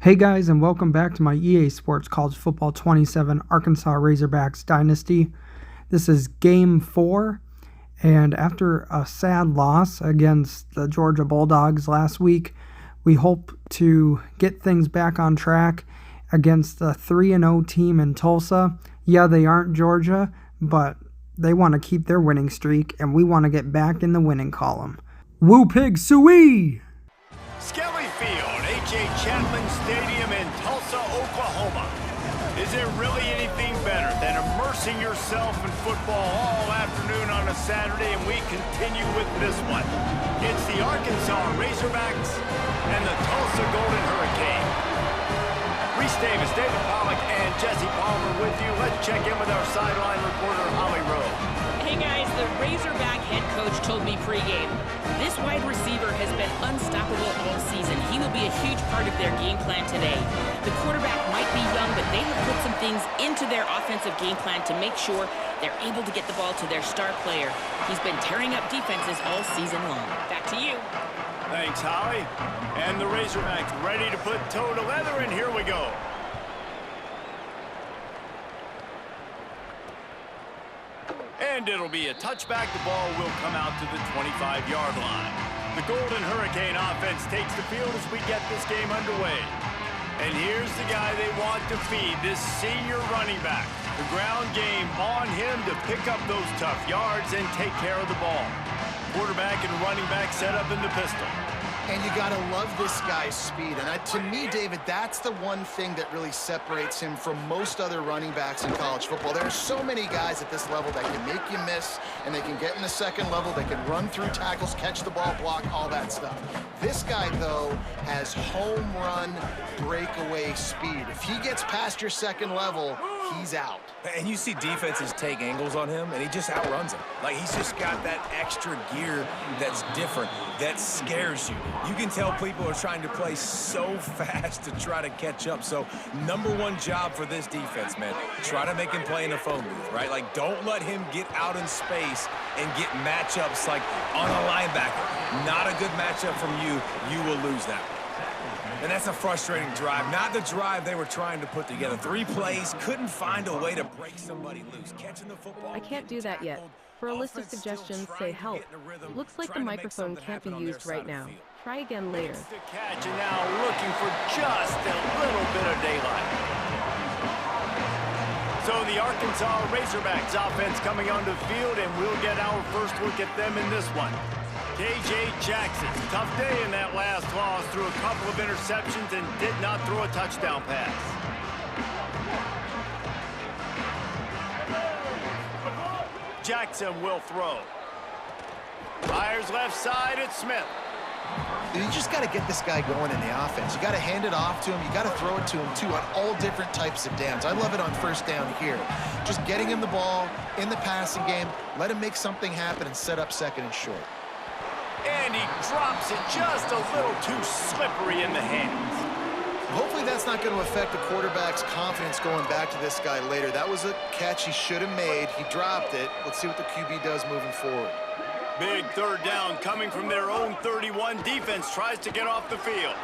Hey guys, and welcome back to my EA Sports College Football 27 Arkansas Razorbacks Dynasty. This is Game 4, and after a sad loss against the Georgia Bulldogs last week, we hope to get things back on track against the 3-0 team in Tulsa. Yeah, they aren't Georgia, but they want to keep their winning streak, and we want to get back in the winning column. Woo Pig Sooie! Skelly Field, H.A. Chapman Stadium in Tulsa, Oklahoma. Is there really anything better than immersing yourself in football all afternoon on a Saturday, and we continue with this one. It's the Arkansas Razorbacks and the Tulsa Golden Hurricane. Reese Davis, David Pollock, and Jesse Palmer with you. Let's check in with our sideline reporter, Holly Rowe. Hey guys, the Razorback head coach told me pregame, this wide receiver has been unstoppable all season. He will be a huge part of their game plan today. The quarterback might be young, but they have put some things into their offensive game plan to make sure they're able to get the ball to their star player. He's been tearing up defenses all season long. Back to you. Thanks, Holly. And the Razorbacks ready to put toe to leather, and here we go. And it'll be a touchback. The ball will come out to the 25-yard line. The Golden Hurricane offense takes the field as we get this game underway. And here's the guy they want to feed, this senior running back. The ground game on him to pick up those tough yards and take care of the ball. Quarterback and running back set up in the pistol. And you got to love this guy's speed. And to me, David, that's the one thing that really separates him from most other running backs in college football. There are so many guys at this level that can make you miss, and they can get in the second level, they can run through tackles, catch the ball, block, all that stuff. This guy, though, has home run breakaway speed. If he gets past your second level, he's out. And you see defenses take angles on him, and he just outruns them. Like, he's just got that extra gear that's different, that scares you. You can tell people are trying to play so fast to try to catch up. So, #1 job for this defense, man. Try to make him play in a phone booth, right? Like, don't let him get out in space and get matchups like on a linebacker. Not a good matchup from you. You will lose that one. And that's a frustrating drive. Not the drive they were trying to put together. 3 plays, couldn't find a way to break somebody loose. Catching the football. I can't do that yet. For a list of suggestions, say help. Looks like the microphone can't be used right now. Try again later. The catch, and now looking for just a little bit of daylight. So the Arkansas Razorbacks offense coming onto the field, and we'll get our first look at them in this one. K.J. Jackson, tough day in that last loss, threw a couple of interceptions and did not throw a touchdown pass. Jackson will throw. Fires left side, it's Smith. You just got to get this guy going in the offense. You got to hand it off to him. You got to throw it to him, too, on all different types of downs. I love it on first down here. Just getting him the ball in the passing game, let him make something happen and set up second and short. And he drops it just a little too slippery in the hands. Hopefully that's not going to affect the quarterback's confidence going back to this guy later. That was a catch he should have made. He dropped it. Let's see what the QB does moving forward. Big third down coming from their own 31. Defense tries to get off the field.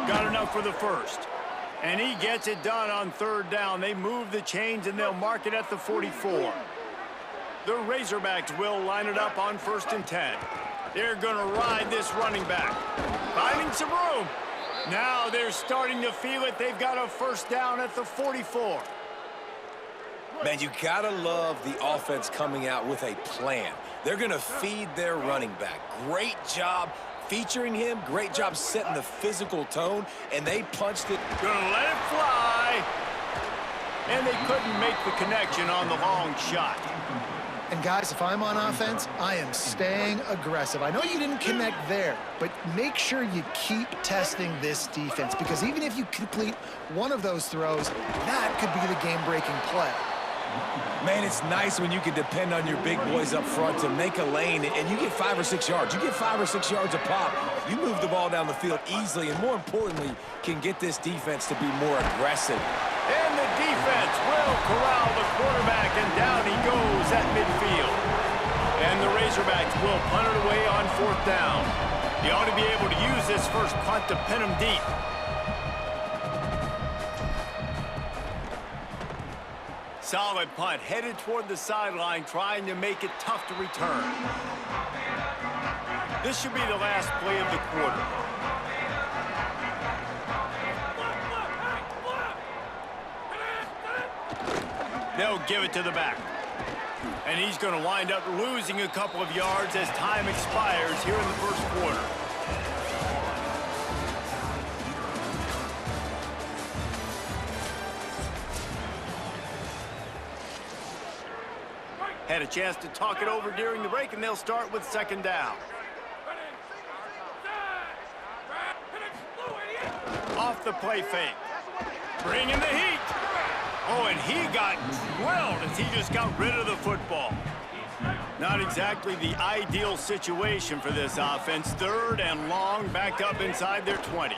Got enough for the first. And he gets it done on third down. They move the chains and they'll mark it at the 44. The Razorbacks will line it up on 1st and 10. They're going to ride this running back. Finding some room. Now they're starting to feel it. They've got a first down at the 44. Man, you gotta love the offense coming out with a plan. They're gonna feed their running back. Great job featuring him. Great job setting the physical tone, and they punched it. Gonna let it fly. And they couldn't make the connection on the long shot. And guys, if I'm on offense, I am staying aggressive. I know you didn't connect there, but make sure you keep testing this defense, because even if you complete one of those throws, that could be the game-breaking play. Man, it's nice when you can depend on your big boys up front to make a lane, and you get 5 or 6 yards. You get 5 or 6 yards a pop. You move the ball down the field easily, and more importantly, can get this defense to be more aggressive. And the defense will corral the quarterback, and down he goes at midfield. And the Razorbacks will punt it away on 4th down. You ought to be able to use this first punt to pin them deep. Solid punt, headed toward the sideline, trying to make it tough to return. This should be the last play of the quarter. They'll give it to the back. And he's going to wind up losing a couple of yards as time expires here in the first quarter. Had a chance to talk it over during the break, and they'll start with second down. Off the play fake. Bringing the heat. Oh, and he got drilled as he just got rid of the football. Not exactly the ideal situation for this offense. Third and long, backed up inside their 20.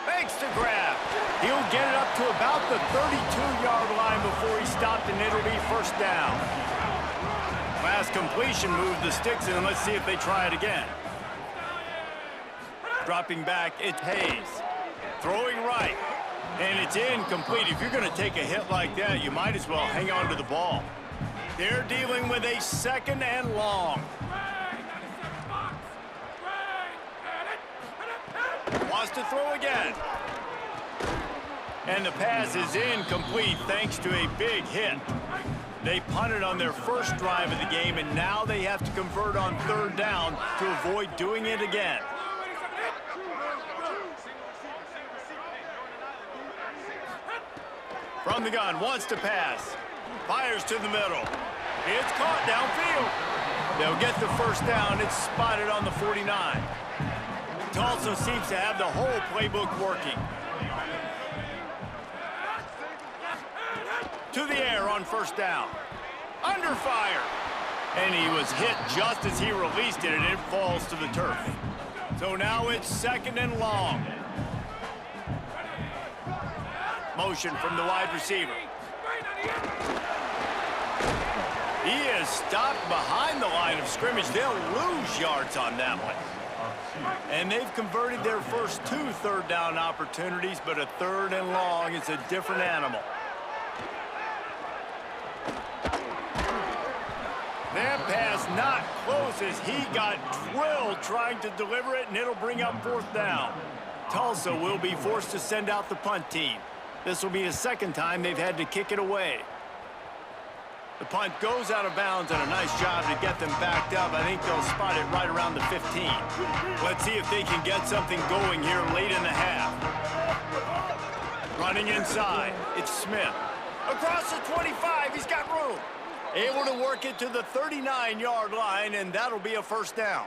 Makes the grab. He'll get it up to about the 32-yard line before he stopped, and it'll be first down. Last completion moved the sticks, and let's see if they try it again. Dropping back, it's Hayes. Throwing right. And it's incomplete. If you're going to take a hit like that, you might as well hang on to the ball. They're dealing with a second and long. Wants to throw again. And the pass is incomplete thanks to a big hit. They punted on their first drive of the game, and now they have to convert on third down to avoid doing it again. From the gun, wants to pass. Fires to the middle. It's caught downfield. They'll get the first down. It's spotted on the 49. Tulsa seems to have the whole playbook working. To the air on first down. Under fire. And he was hit just as he released it, and it falls to the turf. So now it's second and long. Motion from the wide receiver. He is stopped behind the line of scrimmage. They'll lose yards on that one. And they've converted their first two third down opportunities, but a third and long is a different animal. That pass not close as he got drilled trying to deliver it, and it'll bring up fourth down. Tulsa will be forced to send out the punt team. This will be the second time they've had to kick it away. The punt goes out of bounds, and a nice job to get them backed up. I think they'll spot it right around the 15. Let's see if they can get something going here late in the half. Running inside, it's Smith. Across the 25, he's got room. Able to work it to the 39-yard line, and that'll be a first down.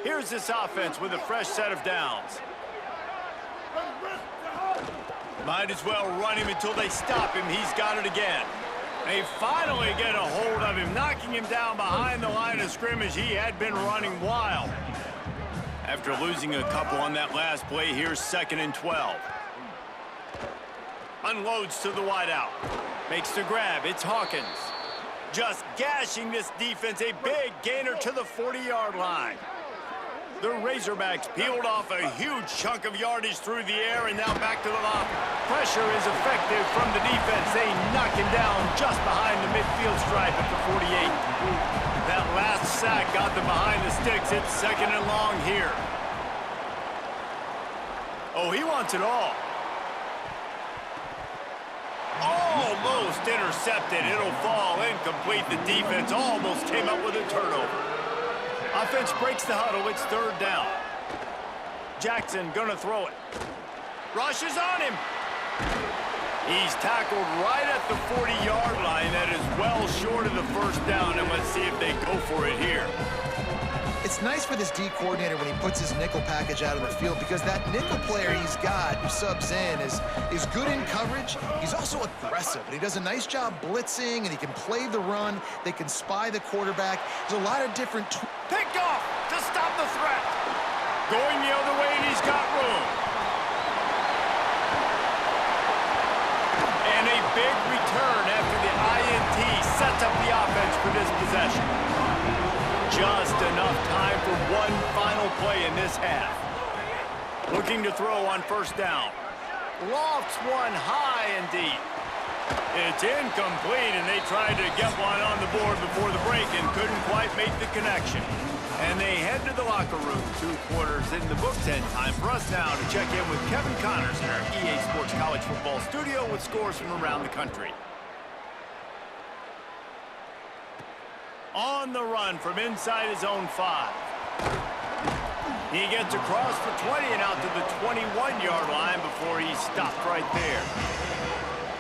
Here's this offense with a fresh set of downs. Might as well run him until they stop him. He's got it again. They finally get a hold of him, knocking him down behind the line of scrimmage. He had been running wild. After losing a couple on that last play, here's second and 12. Unloads to the wideout. Makes the grab. It's Hawkins. Just gashing this defense. A big gainer to the 40-yard line. The Razorbacks peeled off a huge chunk of yardage through the air, and now back to the line. Pressure is effective from the defense. They knock him down just behind the midfield stripe at the 48. That last sack got them behind the sticks. It's second and long here. Oh, he wants it all. Almost intercepted. It'll fall incomplete. The defense almost came up with a turnover. Offense breaks the huddle. It's third down. Jackson gonna throw it. Rushes on him. He's tackled right at the 40-yard line. That is well short of the first down, and let's see if they go for it here. It's nice for this D coordinator when he puts his nickel package out of the field, because that nickel player he's got who subs in is good in coverage. He's also aggressive, and he does a nice job blitzing, and he can play the run. They can spy the quarterback. There's a lot of different... Picked off to stop the threat. Going the other way, and he's got room. And a big return after the INT sets up the offense for this possession. Just enough time for one final play in this half. Looking to throw on first down. lofts one high and deep. It's incomplete, and they tried to get one on the board before the break and couldn't quite make the connection. And they head to the locker room. 2 quarters in the books, and time for us now to check in with Kevin Connors in our EA Sports College Football studio with scores from around the country. On the run from inside his own 5. He gets across for 20 and out to the 21-yard line before he's stopped right there.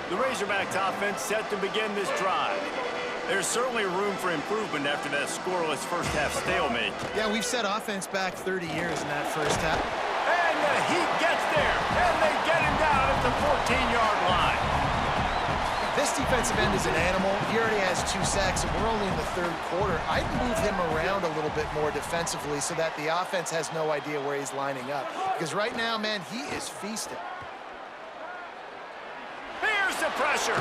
The Razorbacks offense set to begin this drive. There's certainly room for improvement after that scoreless first-half stalemate. Yeah, we've set offense back 30 years in that first half. And the Heat gets there, and they get him down at the 14-yard line. This defensive end is an animal. He already has 2 sacks, and we're only in the 3rd quarter. I'd move him around a little bit more defensively so that the offense has no idea where he's lining up. Because right now, man, he is feasting. Here's the pressure.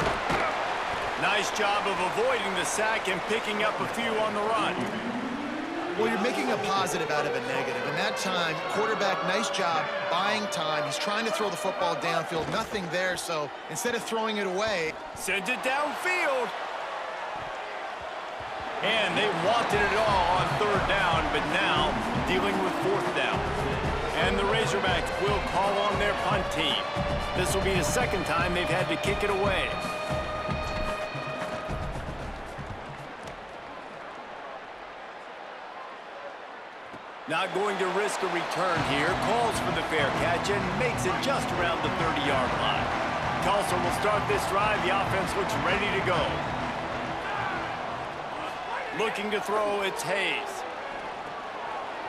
Nice job of avoiding the sack and picking up a few on the run. Well, you're making a positive out of a negative. And that time, quarterback, nice job buying time. He's trying to throw the football downfield. Nothing there, so instead of throwing it away, sends it downfield. And they wanted it all on 3rd down, but now dealing with 4th down. And the Razorbacks will call on their punt team. This will be the 2nd time they've had to kick it away. Not going to risk a return here. Calls for the fair catch and makes it just around the 30-yard line. Tulsa will start this drive. The offense looks ready to go. Looking to throw, it's Hayes.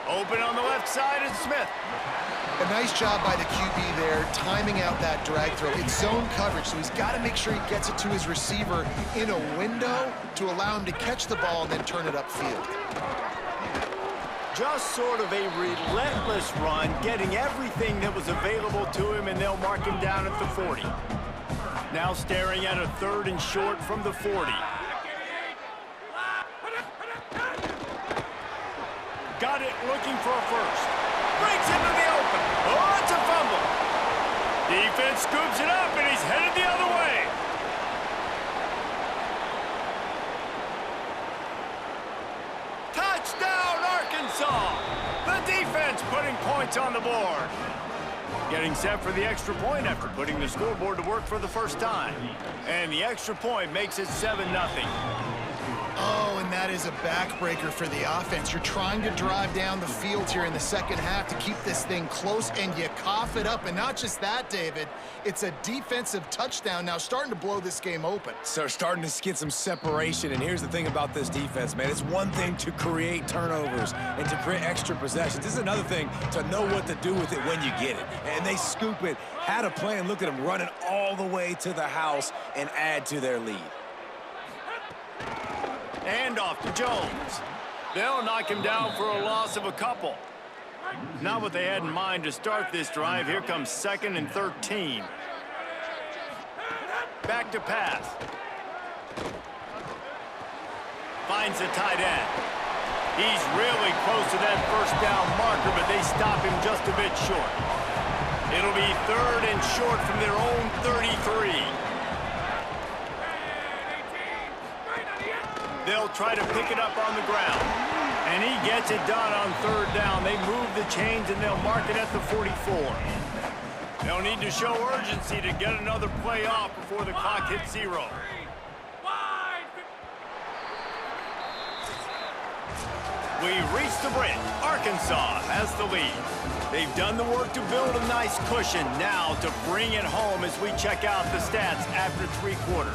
Open on the left side is Smith. A nice job by the QB there, timing out that drag throw. It's zone coverage, so he's got to make sure he gets it to his receiver in a window to allow him to catch the ball and then turn it upfield. Just sort of a relentless run, getting everything that was available to him, and they'll mark him down at the 40. Now staring at a 3rd and short from the 40. Got it, looking for a first. Breaks into the open. Oh, it's a fumble. Defense scoops it up, and he's headed the other way. Touchdown, Arkansas! The defense putting points on the board. Getting set for the extra point after putting the scoreboard to work for the first time. And the extra point makes it 7-0. Oh, and that is a backbreaker for the offense. You're trying to drive down the field here in the 2nd half to keep this thing close, and you cough it up. And not just that, David, it's a defensive touchdown now, starting to blow this game open. So starting to get some separation, and here's the thing about this defense, man. It's one thing to create turnovers and to create extra possessions. This is another thing to know what to do with it when you get it. And they scoop it, had a plan, look at them running all the way to the house and add to their lead. And off to Jones. They'll knock him down for a loss of a couple. Not what they had in mind to start this drive. Here comes 2nd and 13. Back to pass. Finds the tight end. He's really close to that first down marker, but they stop him just a bit short. It'll be 3rd and short from their own 33. They'll try to pick it up on the ground. And he gets it done on 3rd down. They move the chains, and they'll mark it at the 44. They'll need to show urgency to get another play off before the clock hits 0. We've reached the break. Arkansas has the lead. They've done the work to build a nice cushion. Now to bring it home as we check out the stats after 3 quarters.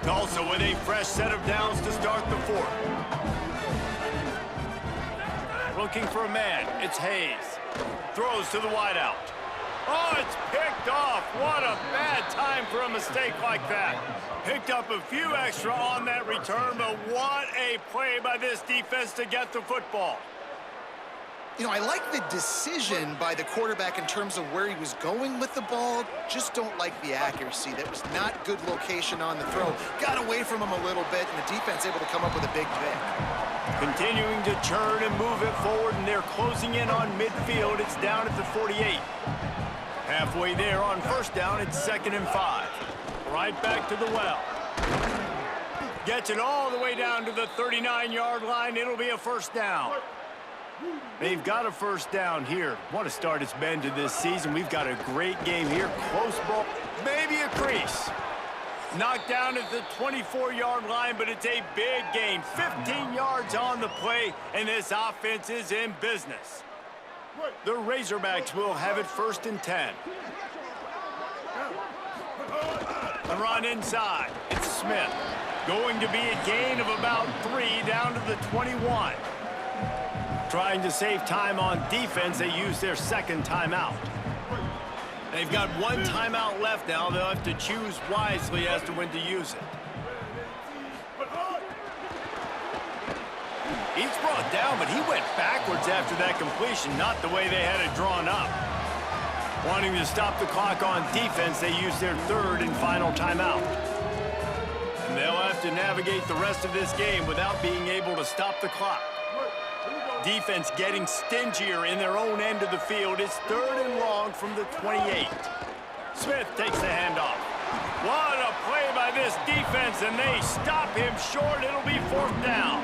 Tulsa with a fresh set of downs to start the 4th. Looking for a man, it's Hayes. Throws to the wideout. Oh, it's picked off. What a bad time for a mistake like that. Picked up a few extra on that return, but what a play by this defense to get the football. You know, I like the decision by the quarterback in terms of where he was going with the ball. Just don't like the accuracy. That was not good location on the throw. Got away from him a little bit, and the defense able to come up with a big pick. Continuing to churn and move it forward, and they're closing in on midfield. It's down at the 48. Halfway there on first down, it's 2nd and 5. Right back to the well. Gets it all the way down to the 39-yard line. It'll be a first down. They've got a first down here. What a start it's been to this season. We've got a great game here. Close ball, maybe a crease. Knocked down at the 24-yard line, but it's a big gain. 15 yards on the play, and this offense is in business. The Razorbacks will have it 1st and 10. The run inside. It's Smith. Going to be a gain of about 3 down to the 21. Trying to save time on defense, they use their 2nd timeout. They've got 1 timeout left now. They'll have to choose wisely as to when to use it. He's brought down, but he went backwards after that completion, not the way they had it drawn up. Wanting to stop the clock on defense, they use their 3rd and final timeout. And they'll have to navigate the rest of this game without being able to stop the clock. Defense getting stingier in their own end of the field. It's 3rd and long from the 28. Smith takes the handoff. What a play by this defense, and they stop him short. It'll be 4th down.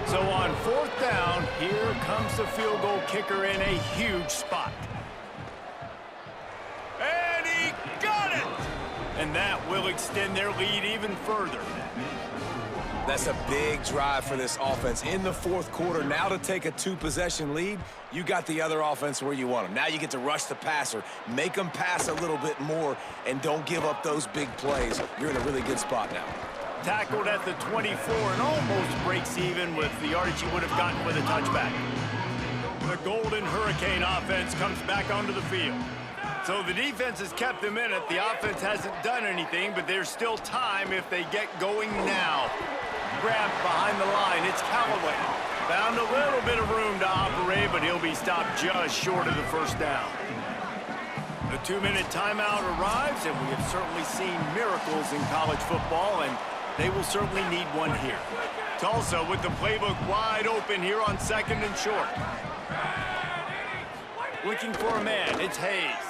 So on 4th down, here comes the field goal kicker in a huge spot. And he got it! And that will extend their lead even further. That's a big drive for this offense in the 4th quarter. Now to take a 2-possession lead, you got the other offense where you want them. Now you get to rush the passer, make them pass a little bit more, and don't give up those big plays. You're in a really good spot now. Tackled at the 24 and almost breaks even with the yardage he would have gotten with a touchback. The Golden Hurricane offense comes back onto the field. So the defense has kept them in it. The offense hasn't done anything, but there's still time if they get going now. Grabbed behind the line. It's Callaway. Found a little bit of room to operate, but he'll be stopped just short of the 1st down. The 2-minute timeout arrives, and we have certainly seen miracles in college football, and they will certainly need one here. Tulsa with the playbook wide open here on 2nd and short. Looking for a man. It's Hayes.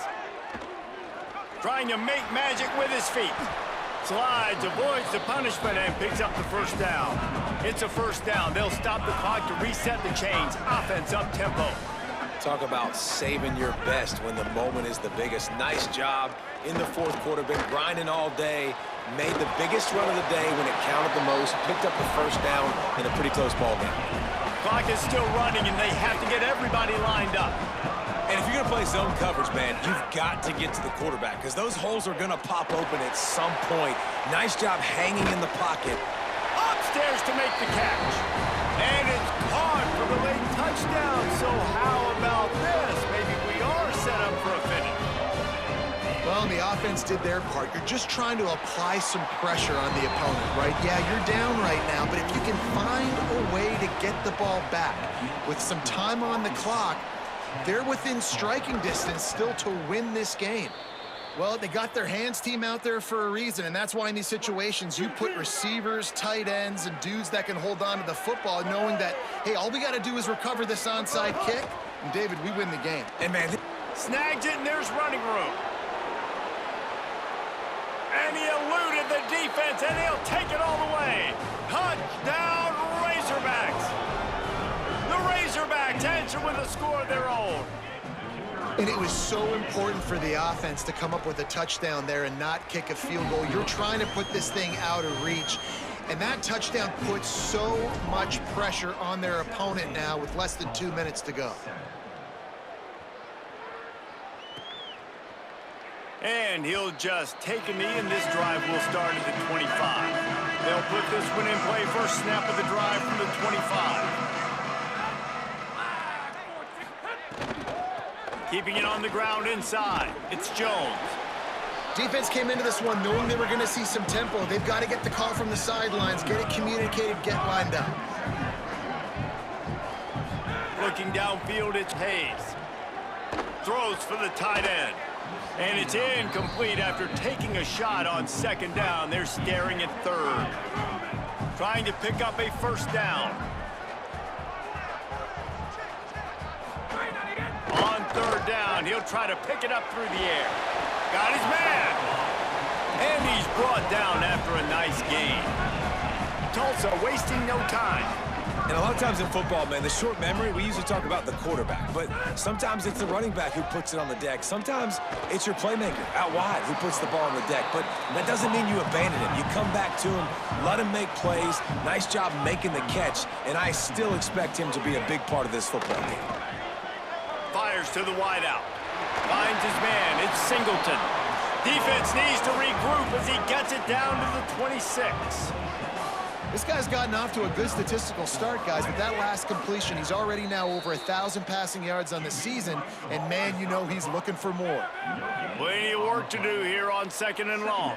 Trying to make magic with his feet. Slides, avoids the punishment, and picks up the 1st down. It's a 1st down. They'll stop the clock to reset the chains. Offense up tempo. Talk about saving your best when the moment is the biggest. Nice job in the 4th quarter. Been grinding all day. Made the biggest run of the day when it counted the most. Picked up the 1st down in a pretty close ball game. Clock is still running, and they have to get everybody lined up. And if you're going to play zone coverage, man, you've got to get to the quarterback because those holes are going to pop open at some point. Nice job hanging in the pocket. Upstairs to make the catch. And it's caught for the late touchdown. So how about this? Maybe we are set up for a finish. Well, the offense did their part. You're just trying to apply some pressure on the opponent, right? Yeah, you're down right now, but if you can find a way to get the ball back with some time on the clock, they're within striking distance still to win this game. Well, they got their hands team out there for a reason, and that's why in these situations you put receivers, tight ends, and dudes that can hold on to the football, knowing that, hey, all we got to do is recover this onside kick, and David, we win the game. And man, snags it, and there's running room. And he eluded the defense, and he'll take it all the way. Touchdown, Razorbacks. The Razorbacks answer with a score of their own. And it was so important for the offense to come up with a touchdown there and not kick a field goal. You're trying to put this thing out of reach. And that touchdown puts so much pressure on their opponent now with less than 2 minutes to go. And he'll just take a knee, and this drive will start at the 25. They'll put this one in play. First snap of the drive from the 25. Keeping it on the ground inside. It's Jones. Defense came into this one knowing they were going to see some tempo. They've got to get the call from the sidelines, get it communicated, get lined up. Looking downfield, it's Hayes. Throws for the tight end. And it's incomplete after taking a shot on second down. They're staring at third. Trying to pick up a first down. On third down, he'll try to pick it up through the air. Got his man. And he's brought down after a nice gain. Tulsa wasting no time. And a lot of times in football, man, the short memory, we usually talk about the quarterback. But sometimes it's the running back who puts it on the deck. Sometimes it's your playmaker out wide who puts the ball on the deck. But that doesn't mean you abandon him. You come back to him, let him make plays. Nice job making the catch. And I still expect him to be a big part of this football game. Fires to the wideout. Finds his man. It's Singleton. Defense needs to regroup as he gets it down to the 26. This guy's gotten off to a good statistical start, guys. With that last completion, he's already now over 1,000 passing yards on the season. And, man, you know he's looking for more. Plenty of work to do here on second and long.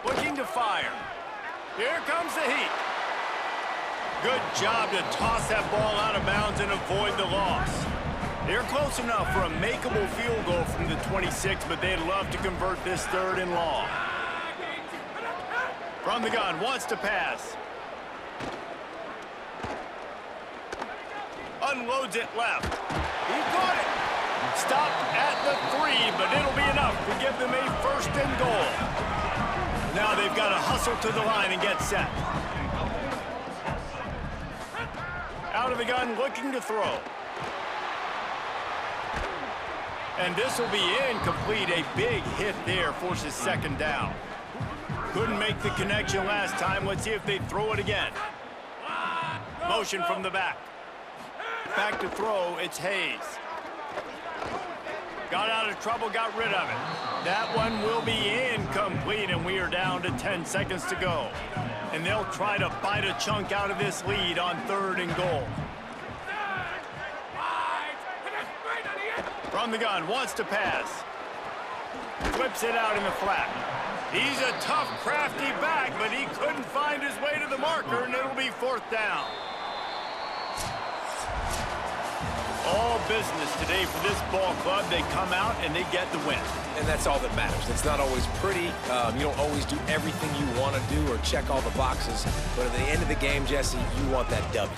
Looking to fire. Here comes the heat. Good job to toss that ball out of bounds and avoid the loss. They're close enough for a makeable field goal from the 26, but they'd love to convert this third and long. From the gun, wants to pass. Unloads it left. He got it. Stopped at the 3, but it'll be enough to give them a first and goal. Now they've got to hustle to the line and get set. Out of the gun, looking to throw. And this will be incomplete. A big hit there forces second down. Couldn't make the connection last time. Let's see if they throw it again. Motion from the back. Back to throw, it's Hayes. Got out of trouble, got rid of it. That one will be incomplete, and we are down to 10 seconds to go. And they'll try to bite a chunk out of this lead on third and goal. From the gun, wants to pass. Flips it out in the flat. He's a tough, crafty back, but he couldn't find his way to the marker, and it'll be fourth down. All business today for this ball club. They come out and they get the win. And that's all that matters. It's not always pretty. You don't always do everything you want to do or check all the boxes. But at the end of the game, Jesse, you want that W.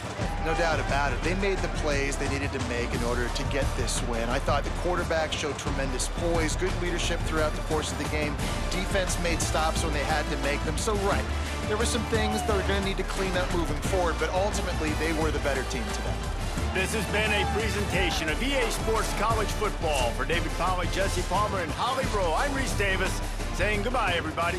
No doubt about it. They made the plays they needed to make in order to get this win. I thought the quarterback showed tremendous poise, good leadership throughout the course of the game. Defense made stops when they had to make them. So, right, there were some things that were going to need to clean up moving forward, but ultimately they were the better team today. This has been a presentation of EA Sports College Football. For David Pollack, Jesse Palmer, and Holly Rowe, I'm Reese Davis saying goodbye, everybody.